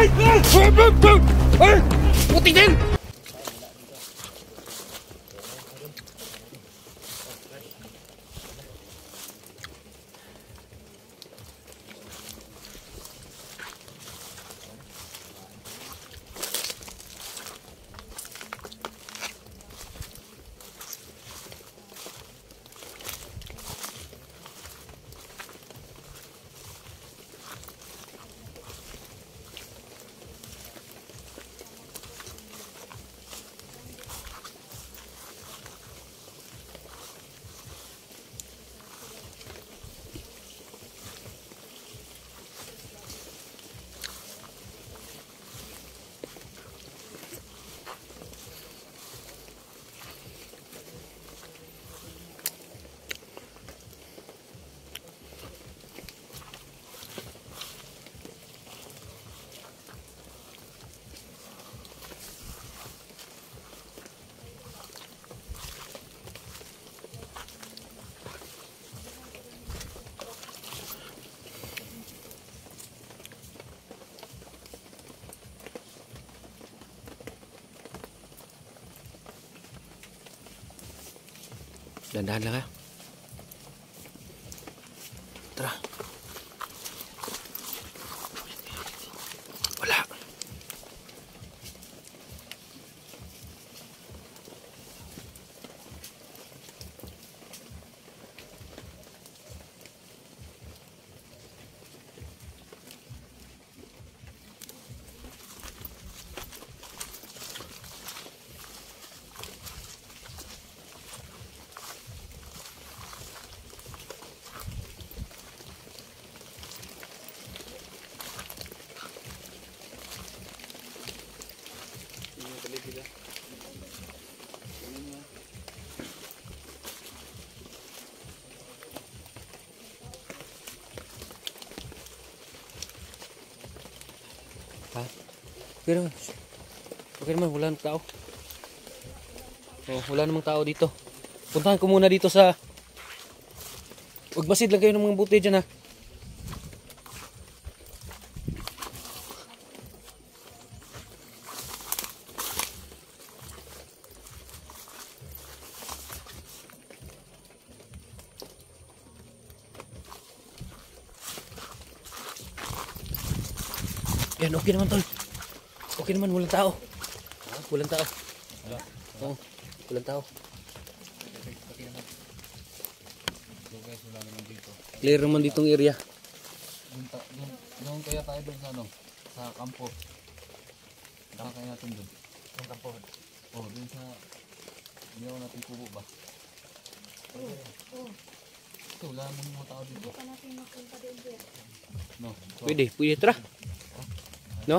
Ay! Puti din! Dandahan lang ha. Tara. Wala. Ha? Okay naman. Okay naman, wala namang tao. Oh, wala namang tao dito. Puntahan ko muna dito sa... Magmasid lang kayo ng mga buti dyan ha. Yan, okay naman tol. Okay naman, walang tao. Walang tao. Oo, walang tao. Clear naman ditong area. Doon kaya tayo doon sa ano? Sa kampo. Saka kaya natin doon. Yung kampo? Oo, doon sa... Ginawa natin kubo ba? Ito, wala naman mga tao dito. Hindi pa natin makunta doon dito. No. Pwede, pwede, tara. No?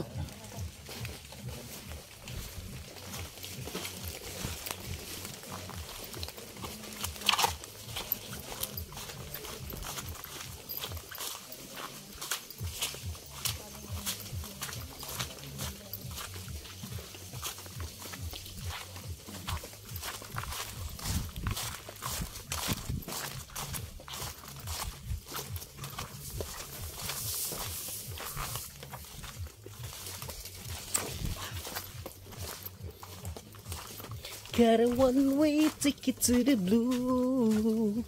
Got a one-way ticket to the blue.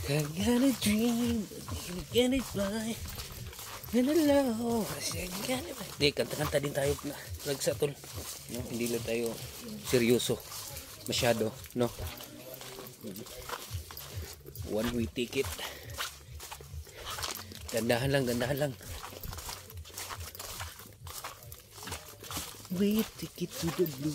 I got a dream, you get it fly. And hello, hindi, kanta-kanta din tayo na lagsa tol. No, hindi lang tayo seryoso masyado, no? One-way ticket. Gandahan lang, gandahan lang. We take it to the blue.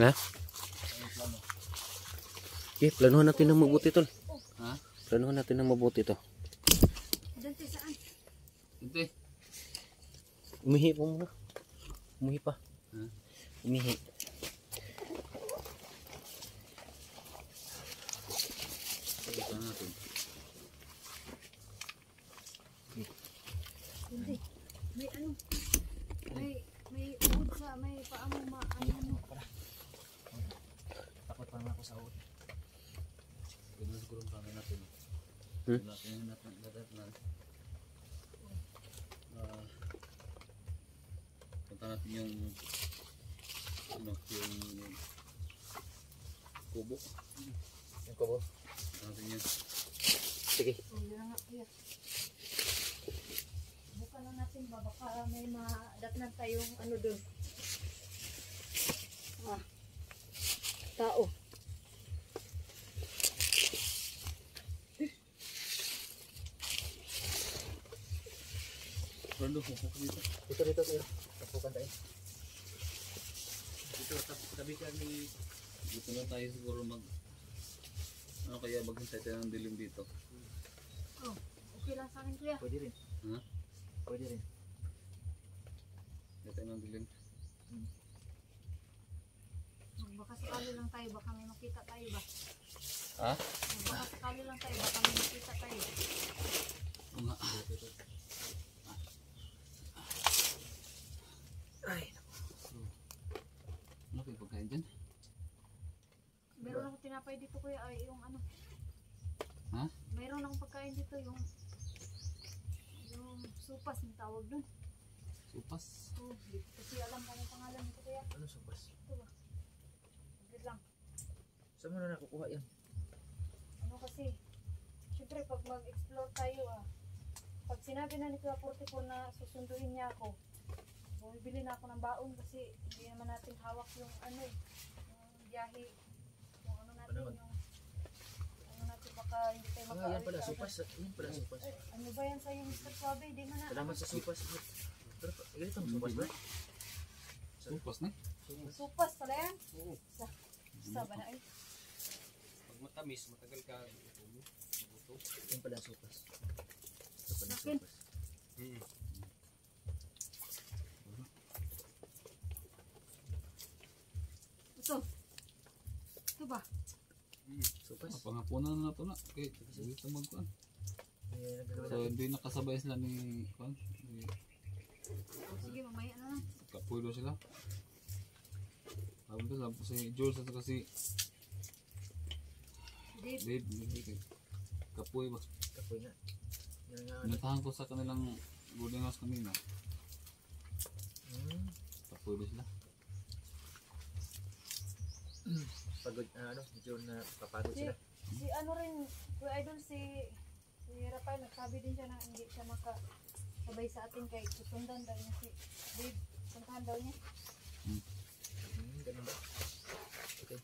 Ha? Okay, planuhan natin ng mabuti tol. Ha? Planuhan natin ng mabuti to. Dante saan? Dante. Umihi po muna. Umihi pa. Ha? Umihi. sahod. Ganun siguro ang plano natin. Hmm? Natin yung natatnan. Punta natin yung ano, yung kubo. Yung kubo. Punta natin yun. Sige. Oh, yun na nga, kuya. Buka na natin ba? Baka may madatnan tayong ano dun. Ah. Tao. Rondo, hupo ka dito. Dito kuya. Tapukan tayo. Dito, tabi ka ni... Dito na tayo siguro mag... Ano kaya maghintay tayo ng dilim dito? Oh, okay lang sa akin, kuya. Pwede rin. Ha? Pwede rin. Hintay tayo ng dilim. Baka sakali lang tayo, baka may makita tayo ba? Ha? Baka sakali lang tayo, baka may makita tayo. Oo nga. Ay, Ano kayo pagkain dyan? Meron akong tinapay dito, kuya, ay yung ano. Ha? Meron akong pagkain dito, yung supas yung tawag dun. Supas. Oh, di ko kasi alam kung anong pangalan nito, kuya. ano supas? Ito ba? Wait lang. Saan mo na nakukuha yan? Ano kasi, syempre pag mag-explore tayo pag sinabi na ni Kuya 44 na susunduin niya ako, bumibili na ako ng baon kasi hindi naman natin hawak yung ano yung biyahe, yung ano natin, Ano? yung ano natin baka hindi tayo Ah, yan maka-alis pala sa supas. Yan pala supas. Ay, ano ba yan sa'yo, Mr. Suave? Di man na. Salamat sa supas. Pero ganito ang supas ba? Supas na? Supas pala yan? Sa ba na eh? Pag matamis, matagal ka mabuto. Yan pala ang supas. Ito pala ang Akin. supas. Ito. Ito ba? Supas. Pangapunan na ito na. Okay, dito magkuhan. Yan ang gagawin So, natin. hindi nakasabay sila ni Kwan. Sige, mamaya na lang. Kapulo sila. Sabi ko si Jules at saka si Dave. Dave. Kapoy ba? Kapoy nga. Yan nga. Pinatahan ko sa kanilang boarding house kanina. Hmm. Kapoy ba sila? Pagod, ano, medyo na papagod Si, sila. si ano rin, Kuya Idol, si Rafael, nagsabi din siya na hindi siya makasabay sa atin kay susundan daw niya si Dave. Puntahan daw niya. Ganun ba? Okay.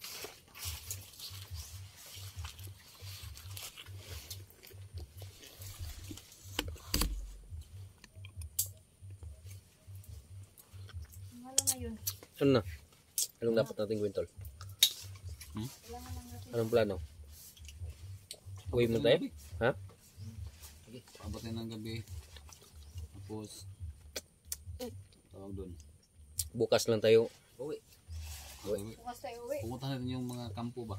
Wala ngayon. Ano na? Anong dapat nating gawin, tol? Kailangan lang natin. Anong plano? Uwi mo tayo? Ha? Abot na ng gabi. Tapos, tawag doon. Bukas lang tayo. Uwi. Bukas tayo uwi. Pumunta natin yung mga kampo ba?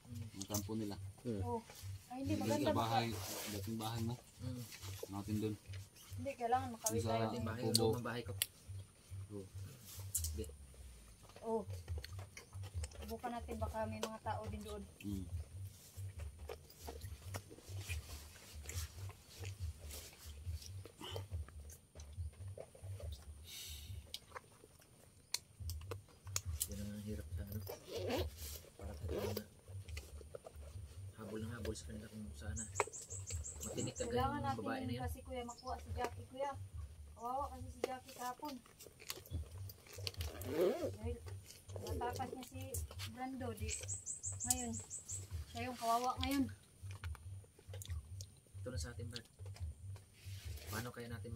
Yung kampo nila. Oh. Ay, hindi Doon maganda. sa bahay, dating bahay mo. Hmm. Natin doon. Hindi, kailangan makawin Isa- tayo Yung din. bahay, Kubo. loob ng bahay ko. Oh. Subukan natin, baka may mga tao din doon. Mm. Yan ang hirap sa ano. Para tayo na habol ng habol sa kanila kung sana. Matinik ka Kailangan ganyan yung babae na natin yan. kasi kuya makuha si Jackie, kuya. Kawawa kasi si Jackie kahapon. Dahil natakas niya si Brando. Ngayon, siya yung kawawa ngayon. Ito na sa atin, Brad. Paano kaya natin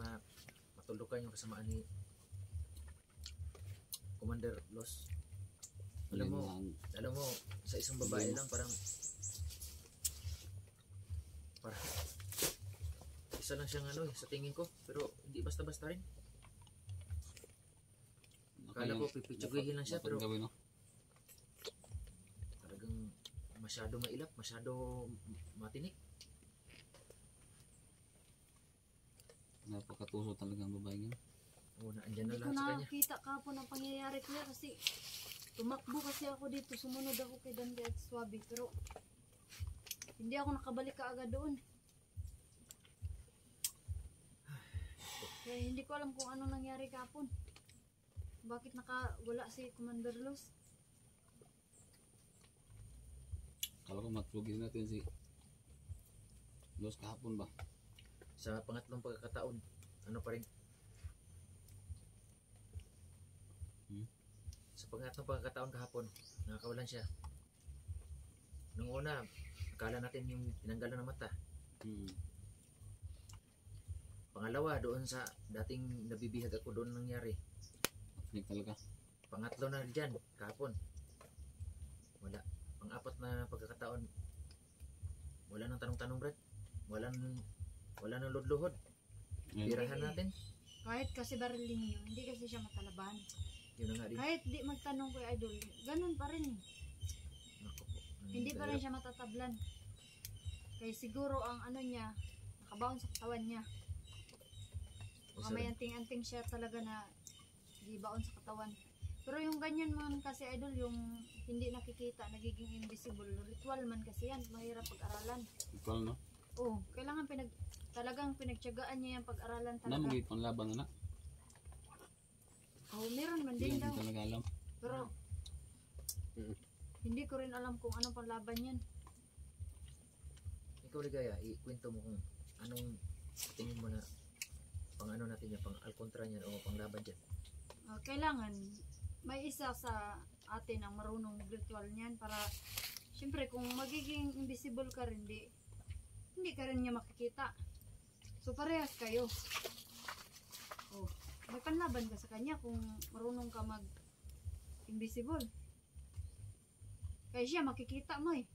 matulukan yung kasamaan ni Commander Los? Alam mo, Yun lang. sa isang babae lang parang isa lang siyang ano sa tingin ko, pero hindi basta-basta rin. Akala ko pipitsugihin lang siya, dapat pero gawin, no? talagang masyado mailap, masyado matinik. Napakatuso talagang babae niya. Oo, naandyan na Hindi ko lahat sa kanya. nakakita kahapon ang pangyayari kuya kasi Tumakbo kasi ako dito, sumunod ako kay Dante at Swabe, pero hindi ako nakabalik kaagad doon. Kaya hindi ko alam kung ano nangyari kahapon. Bakit nakawala si Commander Los? Kala ko matlugin natin si Los kahapon ba? Sa pangatlong pagkakataon, ano pa rin? Sa pangatlong pagkakataon kahapon, nakakawalan siya. Nung una, akala natin yung tinanggalan ng mata. Pangalawa, doon sa dating nabibihag ako doon nangyari. Panik talaga. Pangatlo na dyan, kahapon. Wala. Pang-apat na pagkakataon, wala nang tanong-tanong, Brad. Wala nang lodluhod. Tirahan natin. Kahit kasi bariling yun, hindi kasi siya matalaban. Yun na nga din. Kahit di magtanong ko idol, ganun pa rin eh. Naku po. Hindi pa rin siya matatablan. Kaya siguro ang ano niya, nakabaon sa katawan niya. Baka may anting-anting siya talaga na di baon sa katawan. Pero yung ganyan man kasi idol, yung hindi nakikita, nagiging invisible. Ritual man kasi yan, mahirap pag-aralan. Ikaw no? Oo, kailangan talagang pinagtiyagaan niya yung pag-aralan talaga. Na magiging panlaban na na. Oo, meron naman Hindi din daw. natin talaga alam. Pero hindi ko rin alam kung anong panlaban yan. Ikaw, Ligaya, ikwento mo kung anong tingin mo na pang ano natin yan, pang alkontra niyan o pang laban dyan. Kailangan may isa sa atin ang marunong ritual niyan para syempre kung magiging invisible ka rin, hindi ka rin niya makikita. So parehas kayo. Oh, may panlaban ka sa kanya kung marunong ka mag invisible. Kaya siya makikita mo eh.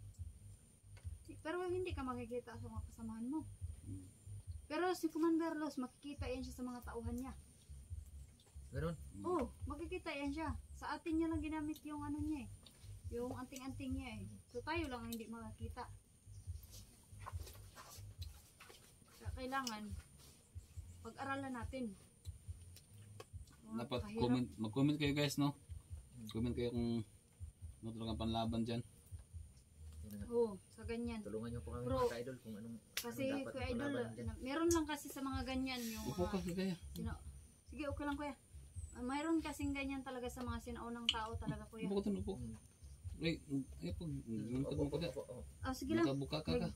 Pero hindi ka makikita sa mga kasamahan mo. Pero si Commander Los, makikita yan siya sa mga tauhan niya. Ganun? Oh, makikita yan siya. Sa atin niya lang ginamit yung ano niya eh. Yung anting-anting niya eh. So tayo lang ang hindi makakita. Kaya kailangan pag-aralan natin. Dapat Kahirap. mag-comment kayo guys no? Comment kayo kung ano talagang panlaban dyan. Yun na nga. Oo, sa ganyan. Tulungan niyo po kami Bro, mga ka-idol kung anong Kasi dapat Kuya na Idol, palaban dyan. meron lang kasi sa mga ganyan yung Upo ka kaya. Sige, okay lang kuya. Mayroon kasing ganyan talaga sa mga sinaunang tao talaga kuya. Upo ka upo. Ay, pag lungkot mo ka da. Sige lang. Buka ka ka.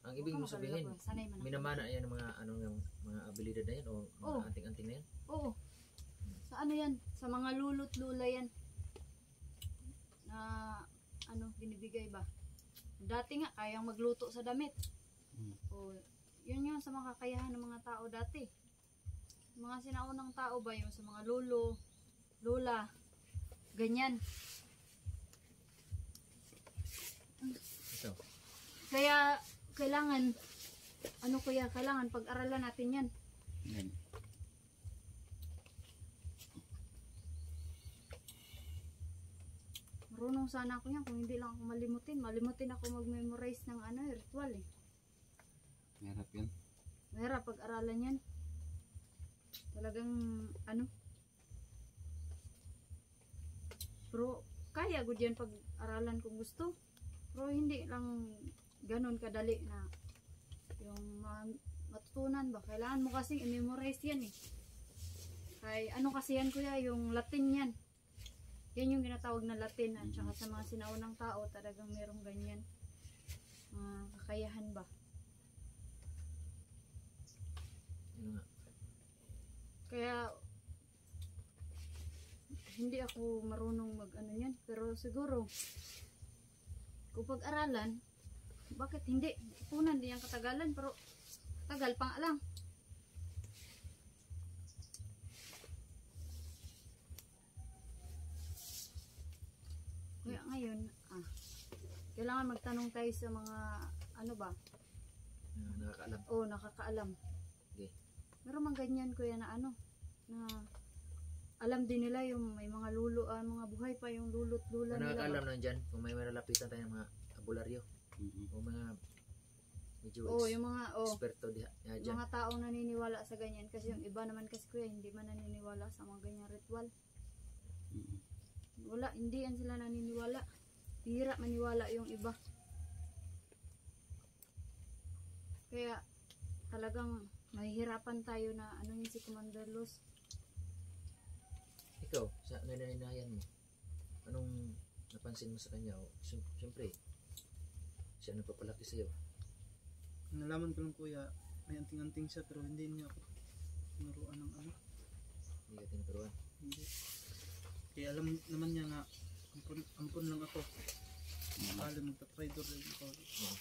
Ang ibig mo sabihin, sanay man ako. minamana yan ng mga ano yung mga abilidad na yan o mga Oo. anting-anting na yan. Oo. Sa ano yan? Sa mga lulot lula yan. Na ano, binibigay ba? Dati nga, kayang magluto sa damit. O, yun yung sa mga kakayahan ng mga tao dati. Mga sinaunang tao ba yung sa mga lolo, lola, ganyan. Ito. Kaya, kailangan, ano kuya, kailangan pag-aralan natin yan. Yan. Marunong sana ako yan, kung hindi lang ako malimutin ako mag-memorize ng ano, ritual eh. Mahirap yan. Mahirap pag-aralan yan. Talagang, ano, pero kaya gud yan pag-aralan kung gusto. Pero hindi lang ganun kadali na yung matutunan ba. Kailangan mo kasi i-memorize yan eh. Kay ano kasi yan kuya, yung Latin yan. Yan yung ginatawag na Latin at saka sa mga sinaunang tao talagang merong ganyan. Kakayahan ba. Yun nga. Kaya hindi ako marunong mag ano yan, pero siguro kung pag-aralan, bakit hindi? Punan din yung katagalan, pero tagal pa nga lang. Kaya ngayon, kailangan magtanong tayo sa mga ano ba? Nakakaalam. Oo, nakakaalam. Okay. Meron mang ganyan kuya na ano, na alam din nila yung may mga lulo, mga buhay pa yung lulot lula nila. Nakakaalam lang dyan kung may malalapitan tayo ng mga abularyo o mga medyo Oo, yung mga eksperto dyan. mga taong naniniwala sa ganyan kasi yung iba naman kasi kuya hindi man naniniwala sa mga ganyang ritual. Wala, hindi yan sila naniniwala. Bihira maniwala yung iba. Kaya talagang mahihirapan tayo na ano yun si Commander Luz. Ikaw, sa nananayan mo, anong napansin mo sa kanya? O, siyempre, siya nagpapalaki sa'yo. Nalaman ko lang kuya, may anting-anting siya pero hindi niya ako tinuruan ng ano. Hindi ka tinuturuan. Hindi. Kaya alam naman niya na ampun lang ako. Alam magta-trader rin ako. Oo.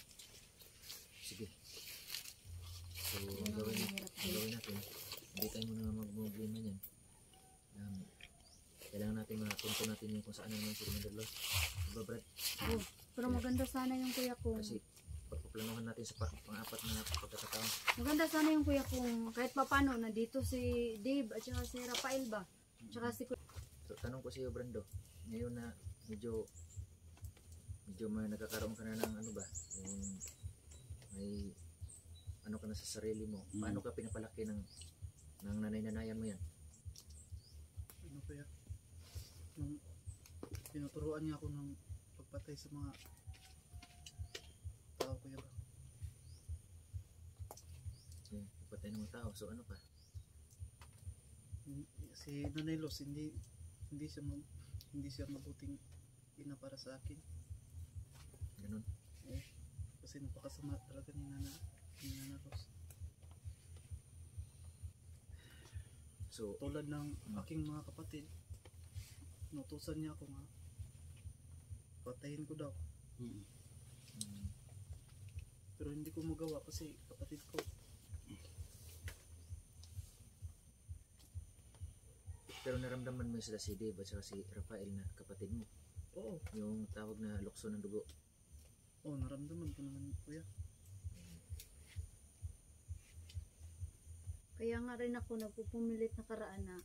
Sige. So, Yun ang ang gawin mahirap natin, hindi tayo muna mag-problema niyan. Kailangan natin mapunto natin yung kung saan naman si Commander Luz. Diba, Brad? Oh, pero maganda sana yung kuya kung Kasi pagpaplanuhan natin sa pang-apat na pagkakataon. maganda sana yung kuya kung kahit papano nandito si Dave at saka si Rafael ba? Tsaka si So, tanong ko sa iyo, Brando, ngayon na medyo nagkakaroon ka na ng ano ba, yung may ano ka na sa sarili mo, paano ka pinapalaki ng nanay-nanayan mo yan? Ano kuya? Nung tinuturuan niya ako ng pagpatay sa mga tao kuya ba? Patay ng mga tao, so ano pa? Si Nanay Luz, hindi siya mabuting ina para sa akin. Ganun. Eh, kasi napakasama talaga ni Nana Luz. So, Tulad ng aking mga kapatid, inutusan niya ako nga patayin ko daw. mm, Pero hindi ko magawa kasi kapatid ko. pero naramdaman mo sila si Dave at saka si Rafael na kapatid mo, Oo. yung tawag na lukso ng dugo. Oo, naramdaman ko naman kuya. Kaya nga rin ako nagpupumilit na karaan na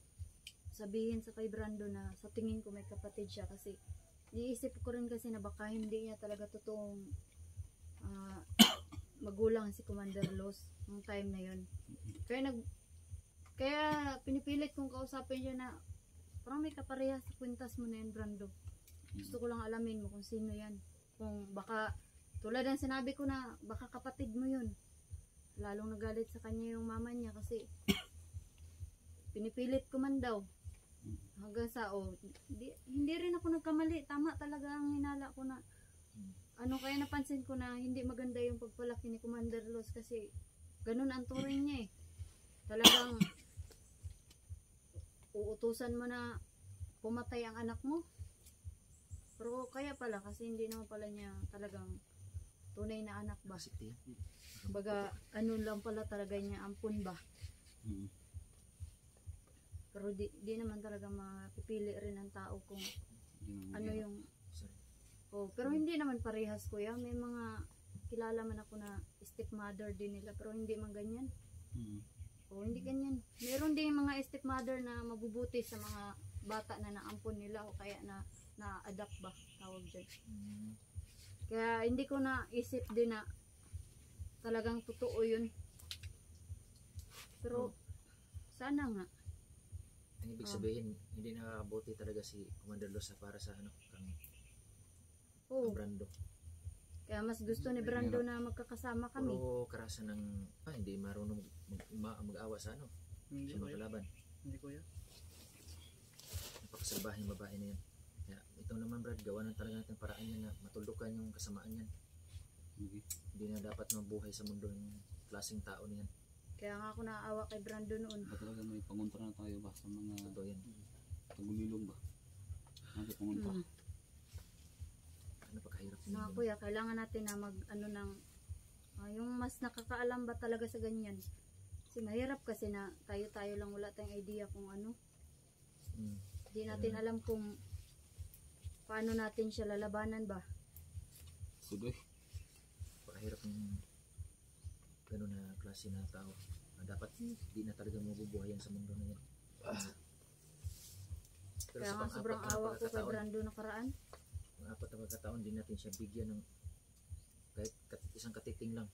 sabihin sa kay Brando na sa tingin ko may kapatid siya kasi iisip ko rin kasi na baka hindi niya talaga totoong magulang si Commander Luz nung time na yun. Kaya pinipilit kong kausapin siya na parang may kaparehas sa kwintas mo na yan, Brando. Gusto ko lang alamin mo kung sino yan. Kung baka, tulad ng sinabi ko na baka kapatid mo yun. Lalong nagalit sa kanya yung mama niya kasi pinipilit ko man daw. Hanggang sa, hindi rin ako nagkamali. Tama talaga ang hinala ko na ano, kaya napansin ko na hindi maganda yung pagpalaki ni Commander Luz kasi ganun ang turing niya eh. Talagang uutusan mo na pumatay ang anak mo. Pero kaya pala kasi hindi naman pala niya talagang tunay na anak ba. Basiti. Baga ano lang pala talaga niya, ampun ba. Pero di naman talaga mapipili rin ng tao kung ano yung pero hindi naman parehas kuya. May mga kilala man ako na stepmother din nila pero hindi man ganyan. Hindi ganyan. Meron din mga stepmother na mabubuti sa mga bata na naampon nila o kaya na-adapt ba tawag dyan. Kaya hindi ko naisip din na talagang totoo yun. Pero sana nga. Ang ibig sabihin, hindi nakakabuti talaga si Commander Luz para sa ano, kang Brando. Kaya mas gusto ni Brando na magkakasama kami. Puro karasan ng hindi marunong mag-awa sa ano, Hindi sa kuya. mga kalaban. Hindi kuya. Napakasalbahing babae na yan. Kaya ito naman Brad, gawa ng talaga natin paraan yan na matuldukan yung kasamaan yan. Hindi na dapat mabuhay sa mundo yung klaseng tao niyan. Kaya nga ako naawa kay Brando noon. Ba talaga may pangontra na tayo ba sa mga Totoo yan. tagumilong ba? Ano pangontra? Napakahirap Mga din. kuya, kailangan natin na mag ano ng yung mas nakakaalam ba talaga sa ganyan. Kasi mahirap kasi na tayo lang wala tayong idea kung ano. Hindi natin alam kung paano natin siya lalabanan ba. Sudoy. Napakahirap ng gano'n na klase na tao. Dapat di na talaga mabubuhayan sa mundo na yan. Pero Kaya nga sobrang awa ko kay Brando nakaraan. Ang apat na pagkataon, di natin siya bigyan ng kahit isang katiting lang.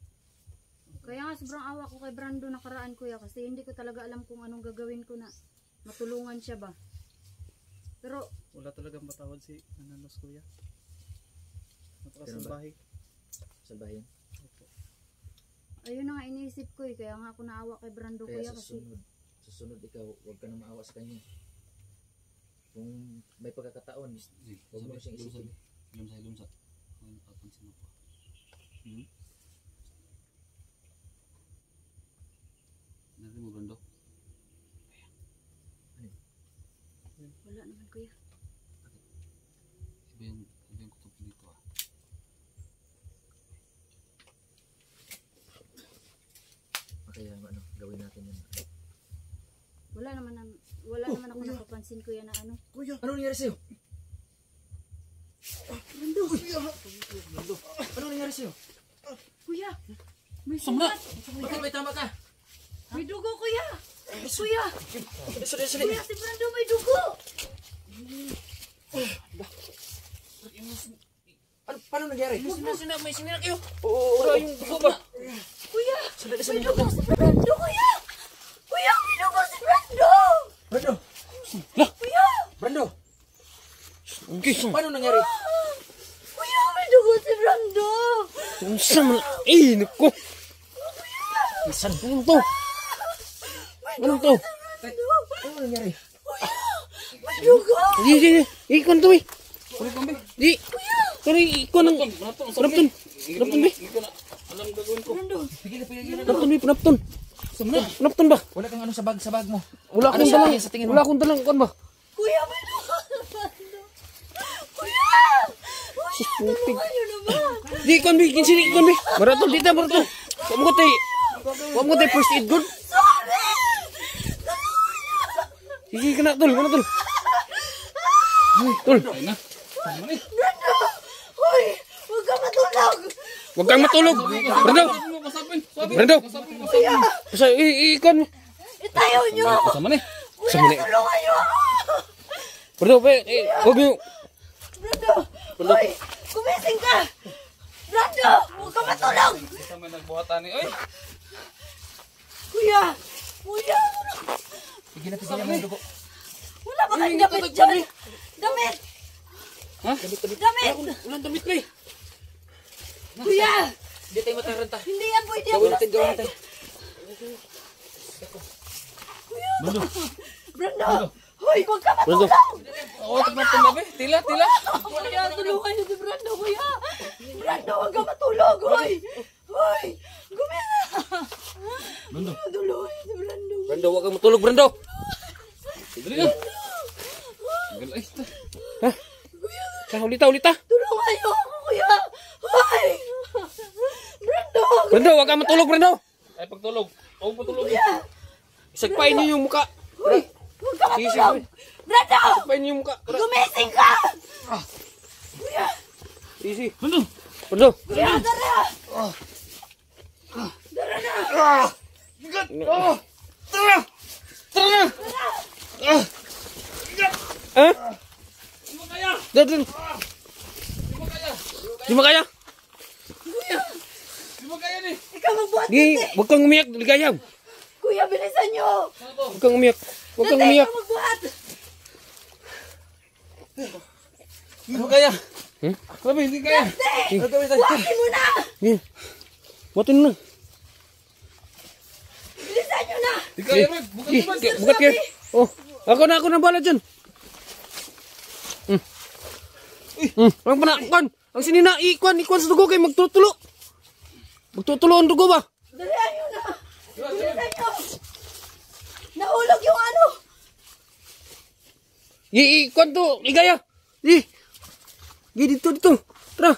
Kaya nga sobrang awa ko kay Brando nakaraan kuya kasi hindi ko talaga alam kung anong gagawin ko na matulungan siya ba. Pero Wala talagang matawad si Ananos kuya. Napakasalbahe. Salbahin. Opo. ayun na nga iniisip ko eh. Kaya nga ako naawa kay Brando Kaya kuya kasi. sa sunod ikaw, huwag ka nang maawa sa kanya. Kung may pagkakataon, huwag mo na siyang isipin. Lumsa. Ano napapansin mo po? Narinig mo, Brando? Wala naman kuya. Iba yung kutob dito ah. Kaya ano, gawin natin yun. Wala naman ako napapansin kuya na ano. Kuya! Ano nangyari sa'yo? Brando! Ano nangyari sa'yo? Kuya! May sugat! Bakit may tama ka? May dugo kuya! Kuya! Sorry. Kuya si Brando may dugo! Ano, paano nangyari? May sinira kayo. Oo, yung buko ba? Kuya! Sandali. May dugo si Brando kuya! Kuya! May dugo si Brando! Brando! Kuya! Brando! Okay. Paano nangyari? Kuya! May dugo si Brando! Unsa man. Eh, nako. Saan to? Ano to? Ano nangyari? May dugo! Di. Ikon to eh. Di. Pero ikon ang Panapton. Panapton be. Panapton be, panapton. Panapton ba? Wala kang ano sa bag mo. Wala akong Ano sa dalang. sa tingin mo? Wala akong dalang kon ba? Kuya! May dugo si Brando! Kuya! Kuya! Tulungan niyo naman! Di kon be, kinsini kon be. Maratol dita, maratol. Wa mo tay first aid good. Sorry! Sige kana tol, Tol. Brando! Hoy! Huwag ka matulog! Huwag kang matulog. Brando. Kuya! Basta ikon. Itayo niyo! Sama ni. Kuya! Tulungan niyo ako! Brando, huwag niyo. Brando! Hoy! Kumising ka! Brando! Huwag ka matulog! Sama nagbuhatan ni, oy! Kuya! Kuya! Sige na, tignan mo yung dugo. Wala ba kang damit dyan? Damit! Ha? Damit! Walang damit ko eh. Kuya! Hindi tayo mataranta. Hindi yan pwede ang Gawin natin. plastic! Kuya! Brando! Hoy! Huwag ka Brando. matulog! Oh, tumatabi. Tila. Kuya! Tulungan niyo si Brando, kuya! Brando! Huwag ka matulog! Hoy! Hoy! Gumina! Brando. Tulungan niyo si Brando! Brando, huwag kang matulog, Brando. Dali na. Galay. Ulita. Tulungan niyo ako, kuya! Hoy! Brando! Brando, huwag kang matulog, Brando. Ay, pagtulog. Oh, patulog. Kuya! Sagpain niyo yung muka. Hoy! Huwag ka Sige, matulog! Brando! Sagpain niyo yung muka. Gumising ka! Kuya! Easy. Brando. Brando. Kuya, tara! Tara na! Tara na. Ha? Dad. Di mo kaya? Di mo kaya ni. Ikaw magbuhat Di, huwag kang umiyak, ligayang. Kuya, bilisan nyo! Huwag kang umiyak. Huwag kang Dati, umiyak. ikaw magbuhat! Di mo kaya. Hmm? Sabi, hindi kaya. Dati! Buhatin mo na! Di. Buhatin na. Bilisan nyo na! Di kaya, Rod. Bukan Di, naman. bukat kayo. Oh, ako na bala dyan. Ang panakon. Ang sinina, ikwan sa dugo kayo, magtutulo. Magtutulo ang dugo ba? Dalihan nyo na! Bilisan nyo! Nahulog yung ano! Ikwan to, ligaya. Di. Dito. Tara.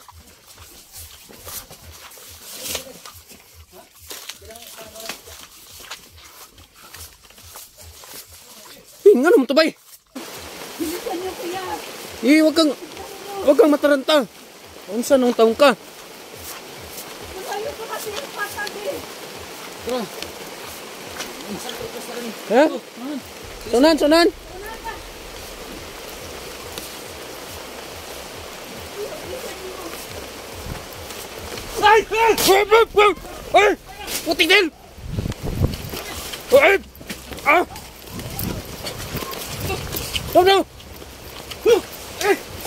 Nga naman to, bay. Bilisan nyo, kuya! Huwag kang mataranta. Unsa nung taong ka? Malayo pa kasi yung patag eh! Ha? Sunan. Ay! Putik din! Ay! Ah! No!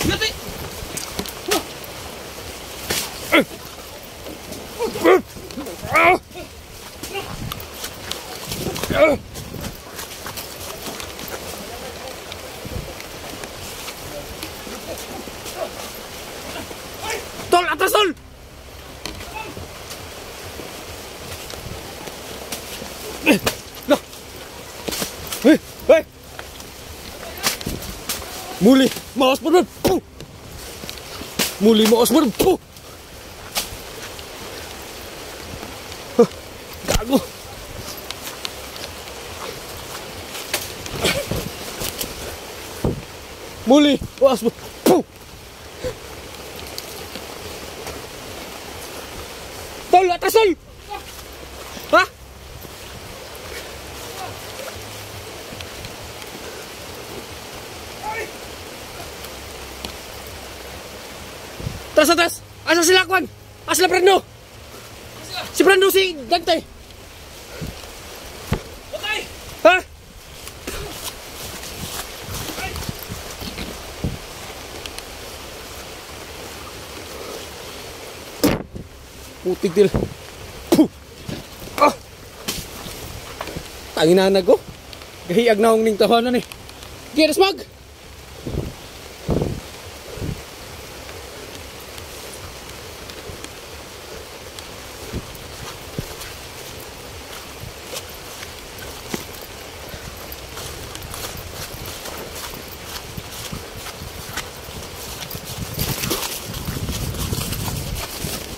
Yati! Tol, atas tol! Lah! Hei, hei! Muli, mawas mo doon! Puh! Muli, mawas mo doon! Puh! Huh, gago! Muli, mawas mo! Puh! Tol, atas tol! Ha? Atas, atas! Asa sila, Kwan? Asa sila, Brando? Si Brando, si Dante! Okay! Ha? Putik til. Puh! Ah! Tanginan ko. Gahiyag na akong ning tahanan eh. Kira smog!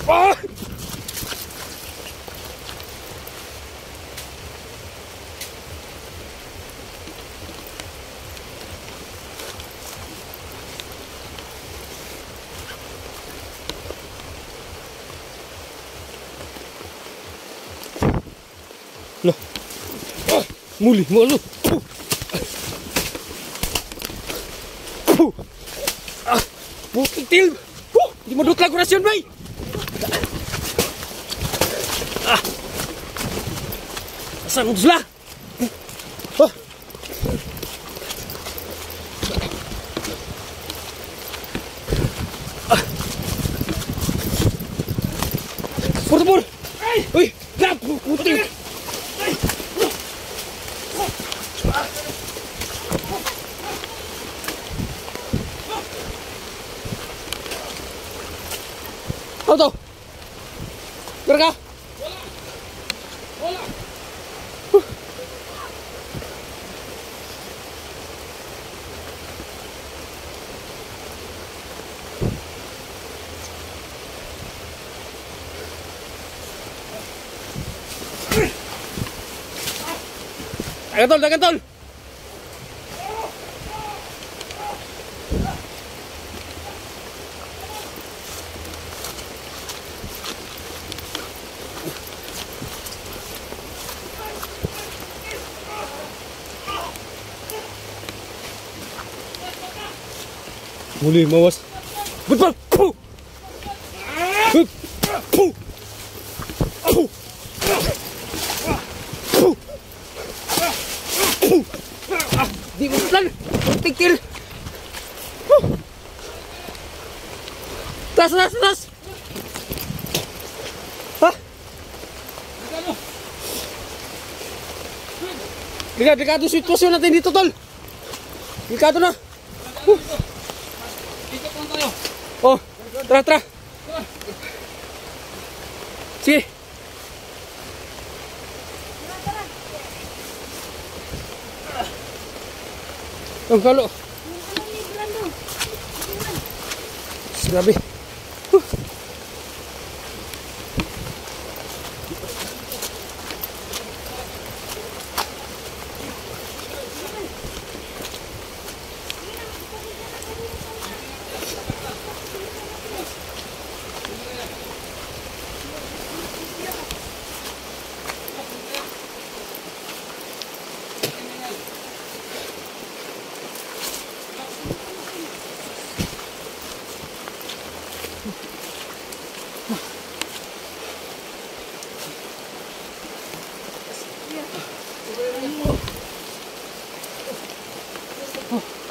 Ah! Loh. Ah, muli mo lu. Ah, putik til. Di mo dukla kurasyon bay. Ah. Asam sila. Oh. Ah. Pur. Uy, grab putik. Ano to? Meron ka? Wala! Dagan tol! Muli mawas. Betul. Puh. Puh. Puh. Puh. Puh. Di betul. Pikir. Tas. Hah? Delikado sitwasyon natin dito, tol. Delikado na. Ikot lang tayo. Oh, tara. Sige. Ang kalo. Grabe.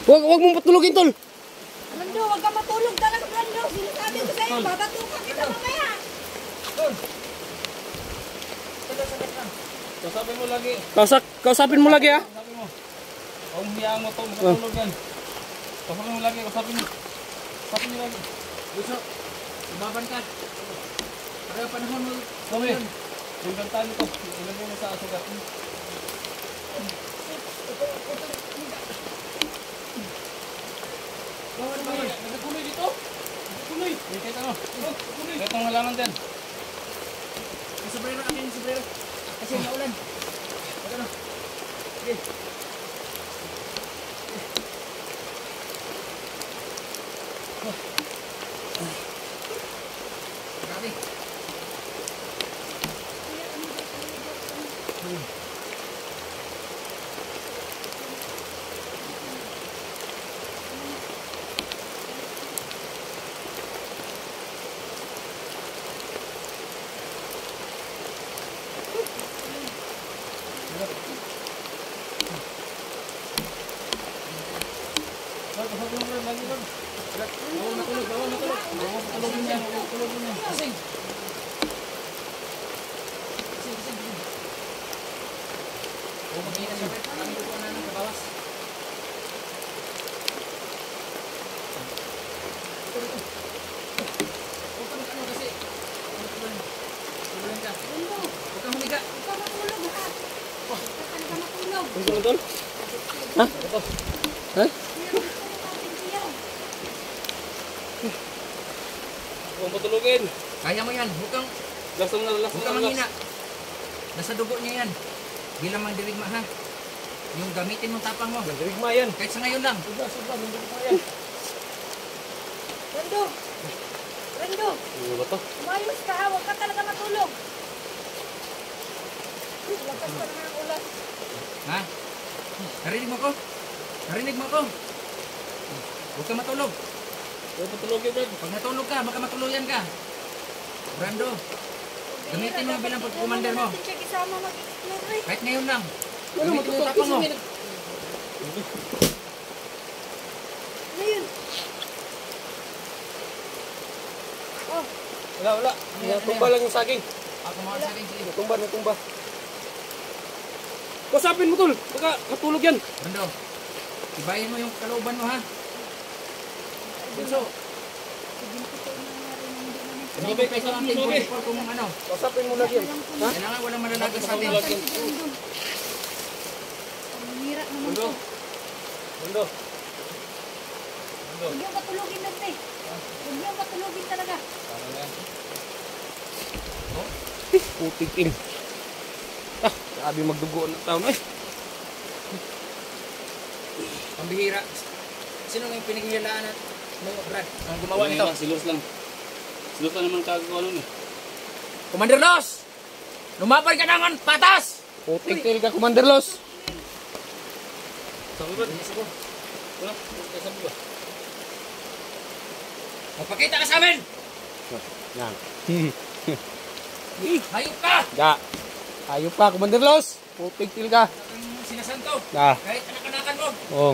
Wag mong patulogin, tol. Brando, wag ka tol. Babatukan kita mamaya. Kausapin mo lagi. Kausapin mo lagi ha. Kausapin mo. Kung hiyaan mo to, makatulog yan. Kausapin mo lagi, kausapin mo. Kausapin mo lagi. Gusto, lumaban ka. Para panahon mo. Kami, yung gantaan ito. Ilagay mo sa asugat. Nagkuloy dito. Nagkuloy. Kahit ano. Kahit ang halaman din. Yung sombrero, akin yung sombrero. Kasi naulan. Wag ano. Sige. Grabe. Kausapin mo lagi lang. Bawal matulog, bawal matulog. Bawal matulogin niya, bawal matulogin niya. Kasing. Kasing. Oh, mag-iina siya. Kami kukuha na ng kabawas. Huwag ka mag-ano kasi. Tuloy ka. Huwag kang humiga. Huwag ka matulog ha. Huwag ka matulog. Tol, tol. Ha? Ha? Huwag matulogin. Kaya mo yan. Huwag kang Lasang na, lasang Huwag kang na. manghina. Nasa dugo niya yan. Bilang mang dirigma ha. Yung gamitin mong tapang mo. Nagdigma yan. Kahit sa ngayon lang. Sobra, nagdigma yan. Rendo. Rendo. Ano ba to? Umayos ka ha. Huwag ka talaga matulog. Lakas pa naman ang ulan. Ha? Narinig mo ko? Narinig mo ko? Huwag ka matulog. Huwag matulogin, Brad. Pag natulog ka, baka matuluyan ka. Brando, gamitin mo bilang pag-commander mo. Natin siya kisama mag-explore eh. Kahit ngayon lang. Ano, Gamitin mo yung tapang mo. Ano yun? Oh, Wala, wala. Natumba lang yung saging. Ako mga sa akin, sige. Natumba, natumba. Kausapin mo tol. Baka matulog yan. Brando, ibayin mo yung kalooban mo ha. Bunso, hindi ko kayo lang tingko kung ano. Kausapin mo lagi. Kailangan walang malalagas sa atin. Pamira naman Mundo. to. Mundo. Huwag niyong matulogin lang te. Huwag niyong matulogin talaga. Putik im. Ah, sabi magdugo ng taon eh. Pambihira. Sino nga yung pinaghihilaan mo, Brad? Ang gumawa nito? Silos lang. Silos lang naman kagagawa nun eh. Commander Los! Lumapad ka ng patas! Putik til ka, Commander Los. Sabi ba? Wala. Sabi ba? Magpakita ka sa amin! Yan. Hayop ka! Da. Ayop ka, Commander Los. Putik til ka. Ang sinasanto. Da. Kahit anak-anakan mo. Oh.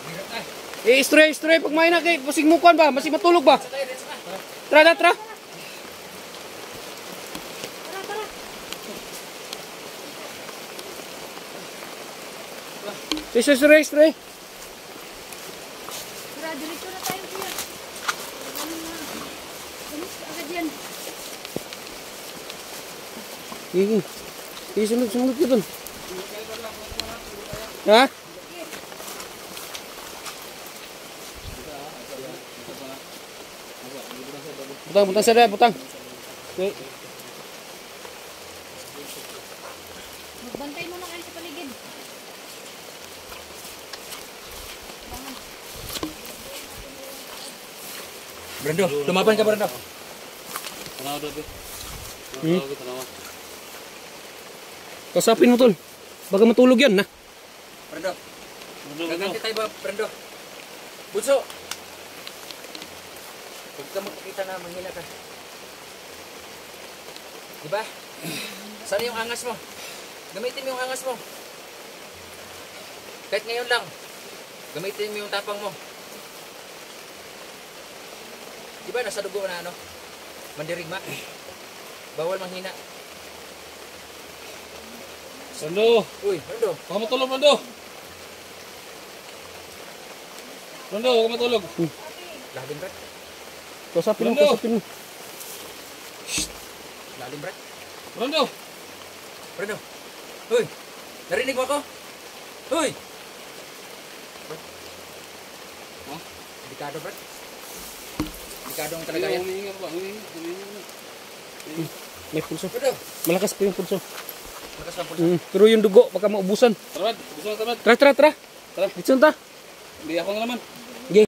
Hirap tayo. Stray pag may na kay pasig mo kuan ba? Masig matulog ba? Sa tayo, Renzo ka. Tra. Tara, tara. Stray. Tara, diretso na tayo kuya. Ganun na. Ganun ka agad yan. Sige, sunod ka dun. Ha? Butang sa daya, butang. Okay. Magbantay muna kayo sa paligid. Brando, lumaban ka, Brando. Tanawa doon. Tanawa. Kausapin mo tol. Baka matulog yan na. Brando, gaganti tayo ba, Brando? Bunso! Huwag ka magkikita na manghina ka. Diba? Saan yung angas mo? Gamitin mo yung angas mo. Kahit ngayon lang. Gamitin mo yung tapang mo. Diba nasa dugo na ano? Mandirigma. Bawal manghina. Rondo, Uy, ano? baka matulog, Rondo. Rondo, baka matulog. Lalim, Brad. Kausapin mo, Rondo. kausapin mo. Lalim, Brad. Rondo. Brad, uy, narinig mo ako? Uy! Ha? Delikado, Brad. Delikado ang talaga yan. Umihinga ba? Umihinga. May pulso. Brad, Malakas pa yung pulso. lakas ng pulsa. Pero yung dugo, baka maubusan. Tarad, gusto na tarad. Tara. Dito ta. Hindi ako na naman.